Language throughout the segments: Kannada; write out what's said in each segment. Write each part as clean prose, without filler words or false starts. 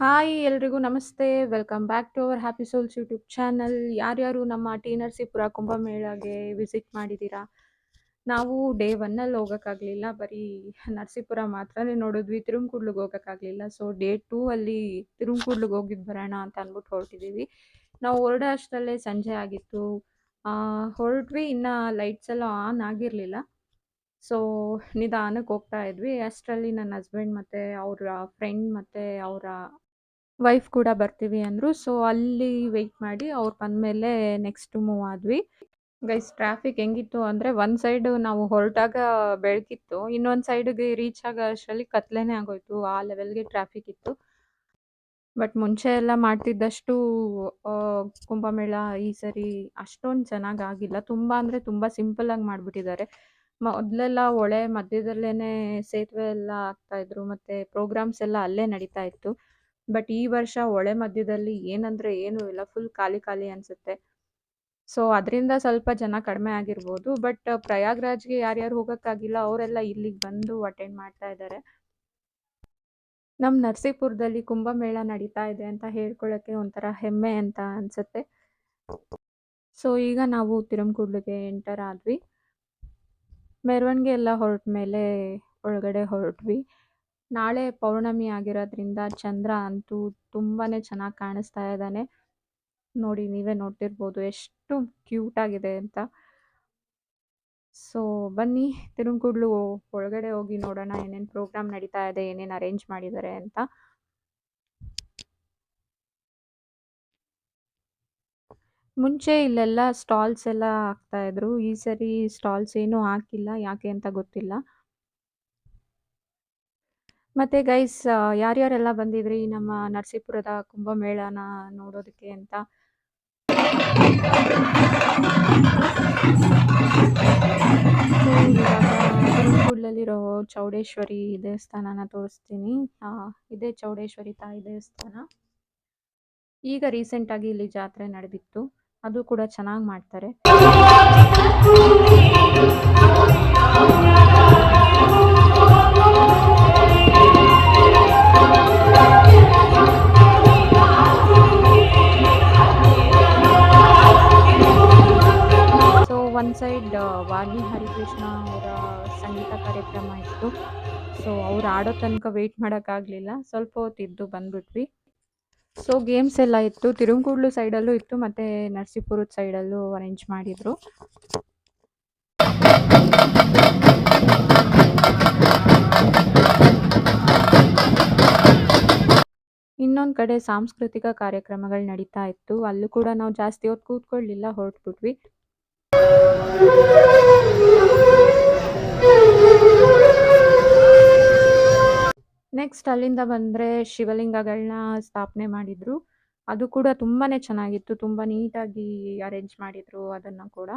ಹಾಯ್ ಎಲ್ರಿಗೂ ನಮಸ್ತೆ. Welcome back to our happy souls YouTube channel. ಯಾರ್ಯಾರು ನಮ್ಮ ಟಿ ನರಸೀಪುರ ಕುಂಭಮೇಳಗೆ ವಿಸಿಟ್ ಮಾಡಿದ್ದೀರಾ? ನಾವು ಡೇ 1 ಹೋಗೋಕ್ಕಾಗಲಿಲ್ಲ. ಬರೀ ನರಸೀಪುರ ಮಾತ್ರನೇ ನೋಡಿದ್ವಿ. ತಿರುಮಕೂಡ್ಲಿಗೆ ಹೋಗೋಕ್ಕಾಗಲಿಲ್ಲ. ಸೊ ಡೇ 2 ಅಲ್ಲಿ ತಿರುಮಕೂಡ್ಲಿಗೆ ಹೋಗಿದ್ದು ಬರೋಣ ಅಂತ ಅಂದ್ಬಿಟ್ಟು ಹೊರಟಿದ್ದೀವಿ. ನಾವು ಹೊರಡೋ ಅಷ್ಟರಲ್ಲೇ ಸಂಜೆ ಆಗಿತ್ತು. ಹೊರಟ್ವಿ, ಇನ್ನು ಲೈಟ್ಸ್ ಎಲ್ಲ ಆನ್ ಆಗಿರಲಿಲ್ಲ. ಸೊ ನಿಧಾನಕ್ಕೆ ಹೋಗ್ತಾ ಇದ್ವಿ. ಅಷ್ಟರಲ್ಲಿ ನನ್ನ ಹಸ್ಬೆಂಡ್ ಮತ್ತು ಅವರ ಫ್ರೆಂಡ್ ಮತ್ತು ಅವರ ವೈಫ್ ಕೂಡ ಬರ್ತೀವಿ ಅಂದರು. ಸೊ ಅಲ್ಲಿ ವೆಯ್ಟ್ ಮಾಡಿ ಅವ್ರು ಬಂದಮೇಲೆ ನೆಕ್ಸ್ಟ್ ಮೂವ್ ಆದ್ವಿ. ಗೈಸ್, ಟ್ರಾಫಿಕ್ ಹೆಂಗಿತ್ತು ಅಂದರೆ, ಒಂದು ಸೈಡು ನಾವು ಹೊರಟಾಗ ಬೆಳಕಿತ್ತು, ಇನ್ನೊಂದು ಸೈಡಿಗೆ ರೀಚ್ ಆಗೋ ಅಷ್ಟರಲ್ಲಿ ಕತ್ಲೆನೇ ಆಗೋಯ್ತು. ಆ ಲೆವೆಲ್ಗೆ ಟ್ರಾಫಿಕ್ ಇತ್ತು. ಬಟ್ ಮುಂಚೆ ಎಲ್ಲ ಮಾಡ್ತಿದ್ದಷ್ಟು ಕುಂಭಮೇಳ ಈ ಸರಿ ಅಷ್ಟೊಂದು ಚೆನ್ನಾಗಾಗಿಲ್ಲ. ತುಂಬ ಅಂದರೆ ತುಂಬ ಸಿಂಪಲ್ಲಾಗಿ ಮಾಡಿಬಿಟ್ಟಿದ್ದಾರೆ. ಮೊದಲೆಲ್ಲ ಹೊಳೆ ಮಧ್ಯದಲ್ಲೇ ಸೇತುವೆ ಎಲ್ಲ ಹಾಕ್ತಾಯಿದ್ರು ಮತ್ತು ಪ್ರೋಗ್ರಾಮ್ಸ್ ಎಲ್ಲ ಅಲ್ಲೇ ನಡೀತಾ ಇತ್ತು. ಬಟ್ ಈ ವರ್ಷ ಹೊಳೆ ಮಧ್ಯದಲ್ಲಿ ಏನಂದರೆ ಏನೂ ಇಲ್ಲ, ಫುಲ್ ಖಾಲಿ ಖಾಲಿ ಅನಿಸುತ್ತೆ. ಸೊ ಅದರಿಂದ ಸ್ವಲ್ಪ ಜನ ಕಡಿಮೆ ಆಗಿರ್ಬೋದು. ಬಟ್ ಪ್ರಯಾಗ್ರಾಜ್ಗೆ ಯಾರ್ಯಾರು ಹೋಗೋಕ್ಕಾಗಿಲ್ಲ ಅವರೆಲ್ಲ ಇಲ್ಲಿಗೆ ಬಂದು ಅಟೆಂಡ್ ಮಾಡ್ತಾ ಇದ್ದಾರೆ. ನಮ್ಮ ನರಸೀಪುರದಲ್ಲಿ ಕುಂಭಮೇಳ ನಡೀತಾ ಇದೆ ಅಂತ ಹೇಳ್ಕೊಳ್ಳೋಕ್ಕೆ ಒಂಥರ ಹೆಮ್ಮೆ ಅಂತ ಅನಿಸುತ್ತೆ. ಸೊ ಈಗ ನಾವು ತಿರುಮಕೂಡ್ಲಿಗೆ ಎಂಟರ್ ಆದ್ವಿ. ಮೆರವಣಿಗೆ ಎಲ್ಲ ಹೊರಟ ಮೇಲೆ ಒಳಗಡೆ ಹೊರಟ್ವಿ. ನಾಳೆ ಪೌರ್ಣಮಿ ಆಗಿರೋದ್ರಿಂದ ಚಂದ್ರ ಅಂತೂ ತುಂಬಾ ಚೆನ್ನಾಗಿ ಕಾಣಿಸ್ತಾ ಇದ್ದಾನೆ. ನೋಡಿ, ನೀವೇ ನೋಡ್ತಿರ್ಬೋದು ಎಷ್ಟು ಕ್ಯೂಟ್ ಆಗಿದೆ ಅಂತ. ಸೊ ಬನ್ನಿ, ತಿರುಮಕೂಡ್ಲು ಒಳಗಡೆ ಹೋಗಿ ನೋಡೋಣ ಏನೇನು ಪ್ರೋಗ್ರಾಮ್ ನಡೀತಾ ಇದೆ, ಏನೇನು ಅರೇಂಜ್ ಮಾಡಿದ್ದಾರೆ ಅಂತ. ಮುಂಚೆ ಇಲ್ಲೆಲ್ಲ ಸ್ಟಾಲ್ಸ್ ಎಲ್ಲ ಹಾಕ್ತಾಯಿದ್ರು. ಈ ಸರಿ ಸ್ಟಾಲ್ಸ್ ಏನೂ ಹಾಕಿಲ್ಲ, ಯಾಕೆ ಅಂತ ಗೊತ್ತಿಲ್ಲ. ಮತ್ತು ಗೈಸ್, ಯಾರ್ಯಾರೆಲ್ಲ ಬಂದಿದ್ರಿ ನಮ್ಮ ನರಸೀಪುರದ ಕುಂಭಮೇಳನ ನೋಡೋದಕ್ಕೆ ಅಂತ? ತಿರುಮಕೂಡ್ಲಲ್ಲಿರೋ ಚೌಡೇಶ್ವರಿ ದೇವಸ್ಥಾನನ ತೋರಿಸ್ತೀನಿ. ಇದೇ ಚೌಡೇಶ್ವರಿ ತಾಯಿ ದೇವಸ್ಥಾನ. ಈಗ ರೀಸೆಂಟಾಗಿ ಇಲ್ಲಿ ಜಾತ್ರೆ ನಡೆದಿತ್ತು, ಅದು ಕೂಡ ಚೆನ್ನಾಗಿ ಮಾಡ್ತಾರೆ. ಸೊ ಒಂದು ಸೈಡ್ ವಾಣಿ ಹರಿಕೃಷ್ಣ ಅವರ ಸಂಗೀತ ಕಾರ್ಯಕ್ರಮ ಇತ್ತು. ಸೊ ಅವ್ರು ಆಡೋ ತನಕ ವೆಯ್ಟ್ ಮಾಡೋಕ್ಕಾಗಲಿಲ್ಲ, ಸ್ವಲ್ಪ ಹೊತ್ತಿದ್ದು ಬಂದ್ಬಿಟ್ವಿ. ಸೊ ಗೇಮ್ಸ್ ಎಲ್ಲ ಇತ್ತು, ತಿರುಮಕೂಡ್ಲು ಸೈಡಲ್ಲೂ ಇತ್ತು ಮತ್ತು ನರಸೀಪುರದ ಸೈಡಲ್ಲೂ ಅರೇಂಜ್ ಮಾಡಿದರು. ಇನ್ನೊಂದು ಕಡೆ ಸಾಂಸ್ಕೃತಿಕ ಕಾರ್ಯಕ್ರಮಗಳು ನಡೀತಾ ಇತ್ತು. ಅಲ್ಲೂ ಕೂಡ ನಾವು ಜಾಸ್ತಿ ಹೊತ್ತು ಕೂತ್ಕೊಳ್ಳಲಿಲ್ಲ, ಹೊರಟ್ಬಿಟ್ವಿ. ನೆಕ್ಸ್ಟ್ ಅಲ್ಲಿಂದ ಬಂದರೆ ಶಿವಲಿಂಗಗಳನ್ನ ಸ್ಥಾಪನೆ ಮಾಡಿದರು. ಅದು ಕೂಡ ತುಂಬಾ ಚೆನ್ನಾಗಿತ್ತು, ತುಂಬ ನೀಟಾಗಿ ಅರೇಂಜ್ ಮಾಡಿದರು ಅದನ್ನು ಕೂಡ.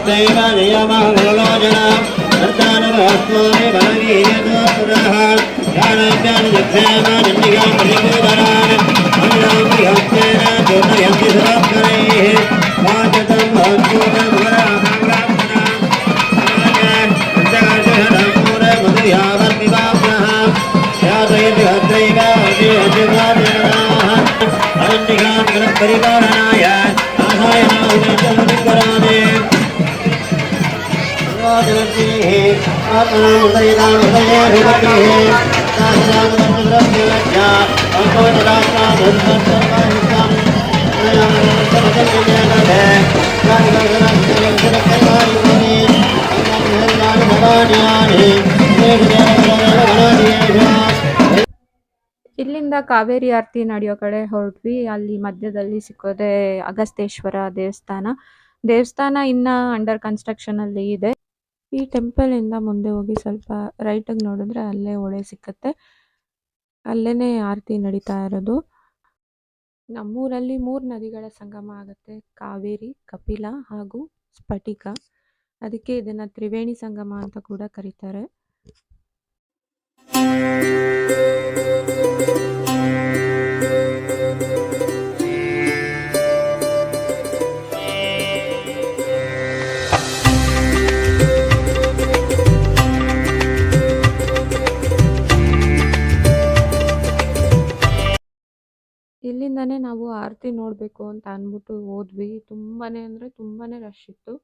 दैव परिवारणाय आधाय उदयचन्द्रलिङ्गराणे ಇಲ್ಲಿಂದ ಕಾವೇರಿ ಆರತಿ ನಡೆಯೋ ಕಡೆ ಹೊರಟ್ವಿ. ಅಲ್ಲಿ ಮಧ್ಯದಲ್ಲಿ ಸಿಕ್ಕೋದೆ ಅಗಸ್ತೇಶ್ವರ ದೇವಸ್ಥಾನ. ದೇವಸ್ಥಾನ ಇನ್ನ ಅಂಡರ್ ಕನ್ಸ್ಟ್ರಕ್ಷನ್ ಅಲ್ಲಿ ಇದೆ. ಈ ಟೆಂಪಲ್ ಇಂದ ಮುಂದೆ ಹೋಗಿ ಸ್ವಲ್ಪ ರೈಟಿಗೆ ನೋಡಿದ್ರೆ ಅಲ್ಲೇ ಹೊಳೆ ಸಿಕ್ಕತ್ತೆ. ಅಲ್ಲೇನೆ ಆರತಿ ನಡೀತಾ ಇರೋದು. ನಮ್ಮೂರಲ್ಲಿ 3 ನದಿಗಳ ಸಂಗಮ ಆಗುತ್ತೆ: ಕಾವೇರಿ, ಕಪಿಲ ಹಾಗೂ ಸ್ಫಟಿಕ. ಅದಕ್ಕೆ ಇದನ್ನ ತ್ರಿವೇಣಿ ಸಂಗಮ ಅಂತ ಕೂಡ ಕರೀತಾರೆ. ಇಲ್ಲಿಂದಾನೇ ನಾವು ಆರತಿ ನೋಡಬೇಕು ಅಂತ ಅಂದ್ಬಿಟ್ಟು ಹೋದ್ವಿ. ತುಂಬಾನೇ ಅಂದರೆ ತುಂಬಾನೇ ರಶ್ ಇತ್ತು.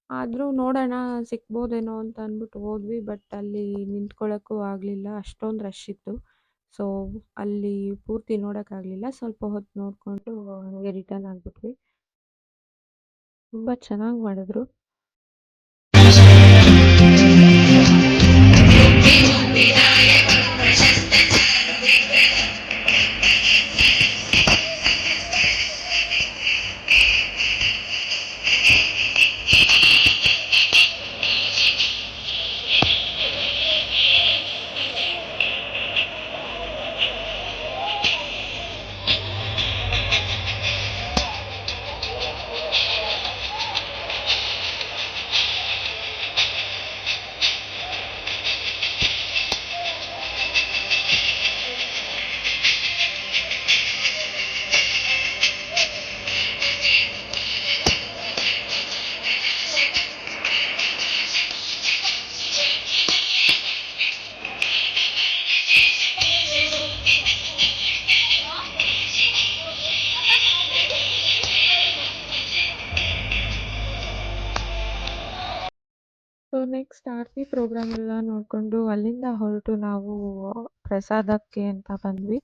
ಆದರೂ ನೋಡೋಣ ಸಿಗ್ಬೋದೇನೋ ಅಂತ ಅಂದ್ಬಿಟ್ಟು ಹೋದ್ವಿ. ಬಟ್ ಅಲ್ಲಿ ನಿಂತ್ಕೊಳ್ಳೋಕ್ಕೂ ಆಗಲಿಲ್ಲ, ಅಷ್ಟೊಂದು ರಶ್ ಇತ್ತು. ಸೊ ಅಲ್ಲಿ ಪೂರ್ತಿ ನೋಡೋಕ್ಕಾಗಲಿಲ್ಲ. ಸ್ವಲ್ಪ ಹೊತ್ತು ನೋಡಿಕೊಂಡು ಹಂಗೆ ರಿಟರ್ನ್ ಆಗಿಬಿಟ್ವಿ. ತುಂಬ ಚೆನ್ನಾಗಿ ಮಾಡಿದ್ರು. ಸೊ ನೆಕ್ಸ್ಟ್ ಆರತಿ ಪ್ರೋಗ್ರಾಮ್ ಎಲ್ಲ ನೋಡಿಕೊಂಡು ಅಲ್ಲಿಂದ ಹೊರಟು ನಾವು ಪ್ರಸಾದಕ್ಕೆ ಅಂತ ಬಂದ್ವಿ.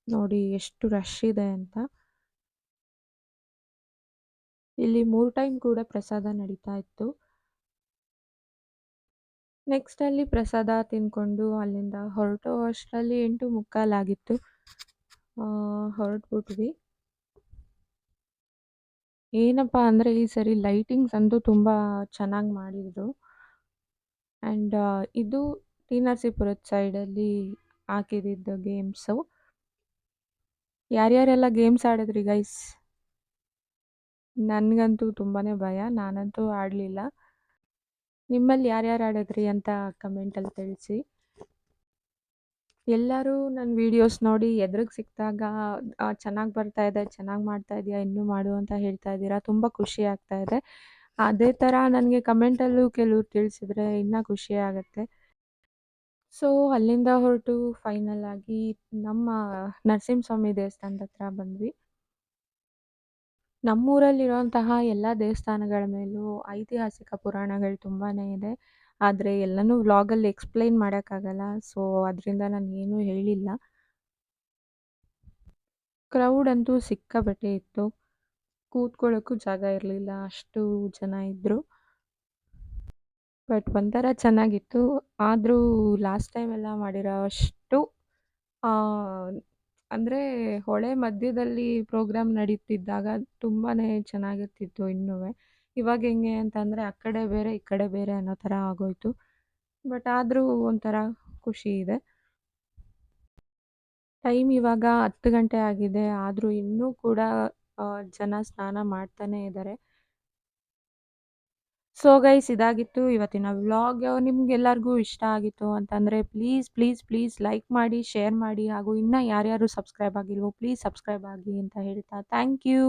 ನೋಡಿ ಎಷ್ಟು ರಶ್ ಇದೆ ಅಂತ. ಇಲ್ಲಿ 3 ಟೈಮ್ ಕೂಡ ಪ್ರಸಾದ ನಡೀತಾ ಇತ್ತು. ನೆಕ್ಸ್ಟ್ ಅಲ್ಲಿ ಪ್ರಸಾದ ತಿನ್ಕೊಂಡು ಅಲ್ಲಿಂದ ಹೊರಟೋ ಅಷ್ಟರಲ್ಲಿ 8:45 ಆಗಿತ್ತು. ಹೊರಟ್ಬಿಟ್ವಿ. ಏನಪ್ಪ ಅಂದರೆ ಈ ಸರಿ ಲೈಟಿಂಗ್ಸ್ ಅಂತೂ ತುಂಬ ಚೆನ್ನಾಗಿ ಮಾಡಿದ್ರು. ಆ್ಯಂಡ್ ಇದು ಟಿ ನರಸೀಪುರದ ಸೈಡಲ್ಲಿ ಹಾಕಿದ್ದಿದ್ದು ಗೇಮ್ಸು. ಯಾರ್ಯಾರೆಲ್ಲ ಗೇಮ್ಸ್ ಆಡಿದ್ರಿ ಗೈಸ್? ನನಗಂತೂ ತುಂಬಾ ಭಯ, ನಾನಂತೂ ಆಡಲಿಲ್ಲ. ನಿಮ್ಮಲ್ಲಿ ಯಾರ್ಯಾರು ಆಡಿದ್ರಿ ಅಂತ ಕಮೆಂಟಲ್ಲಿ ತಿಳಿಸಿ. ಎಲ್ಲರೂ ನನ್ನ ವೀಡಿಯೋಸ್ ನೋಡಿ ಎದುರಿಗೆ ಸಿಕ್ಕಿದಾಗ ಚೆನ್ನಾಗಿ ಬರ್ತಾ ಇದೆ, ಚೆನ್ನಾಗಿ ಮಾಡ್ತಾ ಇದೆಯಾ, ಇನ್ನೂ ಮಾಡು ಅಂತ ಹೇಳ್ತಾ ಇದ್ದೀರಾ. ತುಂಬ ಖುಷಿ ಆಗ್ತಾ ಇದೆ. ಅದೇ ಥರ ನನಗೆ ಕಮೆಂಟಲ್ಲೂ ಕೆಲವ್ರು ತಿಳಿಸಿದ್ರೆ ಇನ್ನೂ ಖುಷಿ ಆಗುತ್ತೆ. ಸೊ ಅಲ್ಲಿಂದ ಹೊರಟು ಫೈನಲ್ ಆಗಿ ನಮ್ಮ ನರಸಿಂಹಸ್ವಾಮಿ ದೇವಸ್ಥಾನದ ಹತ್ರ ಬಂದ್ವಿ. ನಮ್ಮೂರಲ್ಲಿರುವಂತಹ ಎಲ್ಲ ದೇವಸ್ಥಾನಗಳ ಮೇಲೂ ಐತಿಹಾಸಿಕ ಪುರಾಣಗಳು ತುಂಬಾ ಇದೆ. ಆದರೆ ಎಲ್ಲನೂ ವ್ಲಾಗಲ್ಲಿ ಎಕ್ಸ್ಪ್ಲೈನ್ ಮಾಡೋಕ್ಕಾಗಲ್ಲ. ಸೊ ಅದರಿಂದ ನಾನು ಏನೂ ಹೇಳಿಲ್ಲ. ಕ್ರೌಡ್ ಅಂತೂ ಸಿಕ್ಕಾಪಟ್ಟೆ ಇತ್ತು. ಕೂತ್ಕೊಳ್ಳೋಕ್ಕೂ ಜಾಗ ಇರಲಿಲ್ಲ, ಅಷ್ಟು ಜನ ಇದ್ದರು. ಬಟ್ ಒಂಥರ ಚೆನ್ನಾಗಿತ್ತು. ಆದರೂ ಲಾಸ್ಟ್ ಟೈಮ್ ಎಲ್ಲ ಮಾಡಿರೋ ಅಷ್ಟು ಅಂದರೆ ಹೊಳೆ ಮಧ್ಯದಲ್ಲಿ ಪ್ರೋಗ್ರಾಮ್ ನಡೀತಿದ್ದಾಗ ತುಂಬಾ ಚೆನ್ನಾಗಿರ್ತಿತ್ತು ಇನ್ನೂ. ಇವಾಗ ಹೆಂಗೆ ಅಂತಂದರೆ ಆ ಕಡೆ ಬೇರೆ ಈ ಕಡೆ ಬೇರೆ ಅನ್ನೋ ಥರ ಆಗೋಯ್ತು. ಬಟ್ ಆದರೂ ಒಂಥರ ಖುಷಿ ಇದೆ. ಟೈಮ್ ಇವಾಗ 10 ಗಂಟೆ ಆಗಿದೆ. ಆದರೂ ಇನ್ನೂ ಕೂಡ ಜನ ಸ್ನಾನ ಮಾಡ್ತಾನೇ ಇದ್ದಾರೆ. ಸೊ ಗೈಸ್ ಇದಾಗಿತ್ತು ಇವತ್ತಿನ ವ್ಲಾಗ್. ನಿಮ್ಗೆಲ್ಲರಿಗೂ ಇಷ್ಟ ಆಗಿತ್ತು ಅಂತಂದರೆ ಪ್ಲೀಸ್ ಪ್ಲೀಸ್ ಪ್ಲೀಸ್ ಲೈಕ್ ಮಾಡಿ, ಶೇರ್ ಮಾಡಿ ಹಾಗೂ ಇನ್ನೂ ಯಾರ್ಯಾರು ಸಬ್ಸ್ಕ್ರೈಬ್ ಆಗಿಲ್ವೋ ಪ್ಲೀಸ್ ಸಬ್ಸ್ಕ್ರೈಬ್ ಆಗಿ ಅಂತ ಹೇಳ್ತಾ ಥ್ಯಾಂಕ್ ಯು.